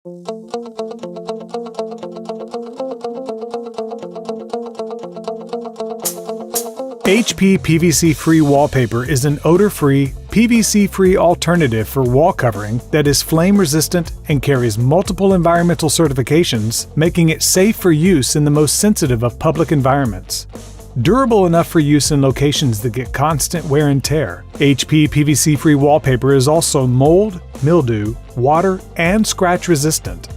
HP PVC-free wallpaper is an odor-free, PVC-free alternative for wall covering that is flame-resistant and carries multiple environmental certifications, making it safe for use in the most sensitive of public environments. Durable enough for use in locations that get constant wear and tear, HP PVC-free wallpaper is also mold, mildew, water, and scratch resistant.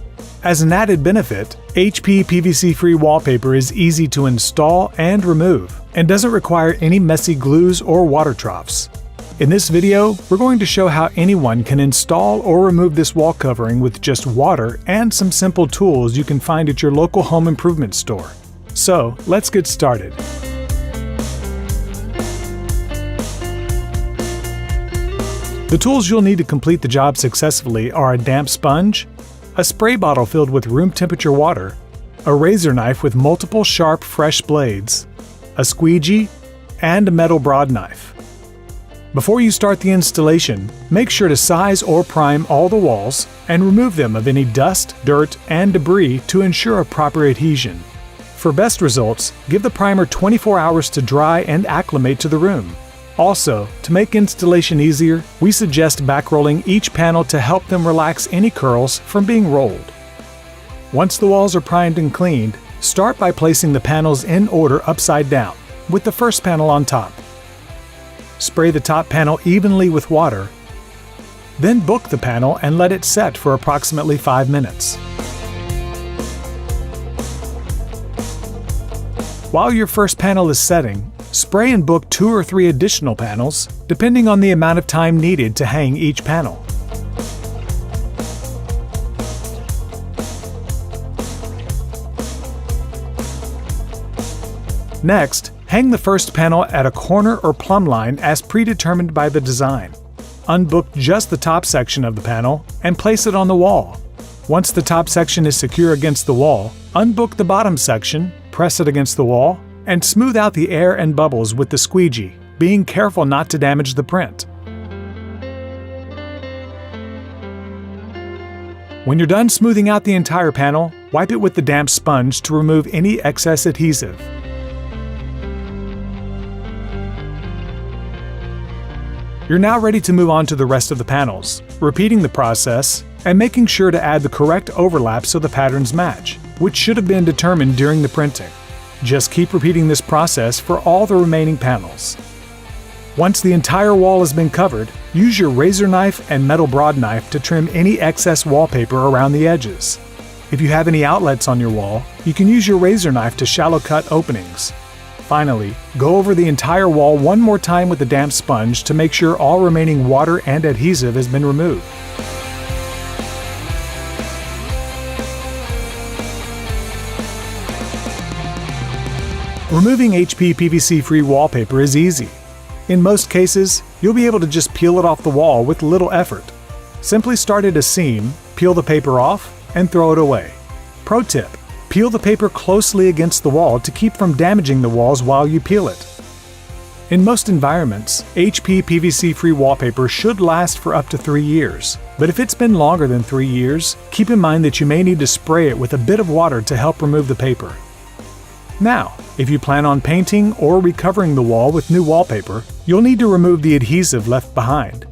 As an added benefit, HP PVC-free wallpaper is easy to install and remove, and doesn't require any messy glues or water troughs. In this video, we're going to show how anyone can install or remove this wall covering with just water and some simple tools you can find at your local home improvement store. So, let's get started. The tools you'll need to complete the job successfully are a damp sponge, a spray bottle filled with room temperature water, a razor knife with multiple sharp fresh blades, a squeegee, and a metal broad knife. Before you start the installation, make sure to size or prime all the walls and remove them of any dust, dirt, and debris to ensure a proper adhesion. For best results, give the primer 24 hours to dry and acclimate to the room. Also, to make installation easier, we suggest backrolling each panel to help them relax any curls from being rolled. Once the walls are primed and cleaned, start by placing the panels in order upside down, with the first panel on top. Spray the top panel evenly with water, then book the panel and let it set for approximately 5 minutes. While your first panel is setting, spray and book 2 or 3 additional panels, depending on the amount of time needed to hang each panel. Next, hang the first panel at a corner or plumb line as predetermined by the design. Unbook just the top section of the panel and place it on the wall. Once the top section is secure against the wall, unbook the bottom section, press it against the wall, and smooth out the air and bubbles with the squeegee, being careful not to damage the print. When you're done smoothing out the entire panel, wipe it with the damp sponge to remove any excess adhesive. You're now ready to move on to the rest of the panels, repeating the process and making sure to add the correct overlap so the patterns match, which should have been determined during the printing. Just keep repeating this process for all the remaining panels. Once the entire wall has been covered, use your razor knife and metal broad knife to trim any excess wallpaper around the edges. If you have any outlets on your wall, you can use your razor knife to shallow cut openings. Finally, go over the entire wall one more time with a damp sponge to make sure all remaining water and adhesive has been removed. Removing HP PVC-free wallpaper is easy. In most cases, you'll be able to just peel it off the wall with little effort. Simply start at a seam, peel the paper off, and throw it away. Pro tip: peel the paper closely against the wall to keep from damaging the walls while you peel it. In most environments, HP PVC-free wallpaper should last for up to 3 years. But if it's been longer than 3 years, keep in mind that you may need to spray it with a bit of water to help remove the paper. Now, if you plan on painting or recovering the wall with new wallpaper, you'll need to remove the adhesive left behind.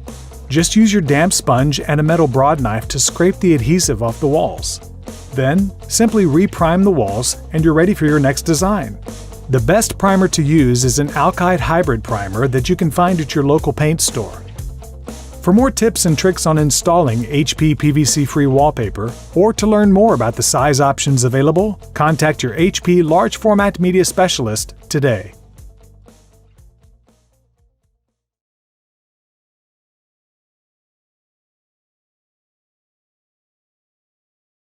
Just use your damp sponge and a metal broad knife to scrape the adhesive off the walls. Then, simply re-prime the walls and you're ready for your next design. The best primer to use is an alkyd hybrid primer that you can find at your local paint store. For more tips and tricks on installing HP PVC-free wallpaper, or to learn more about the size options available, contact your HP large format media specialist today.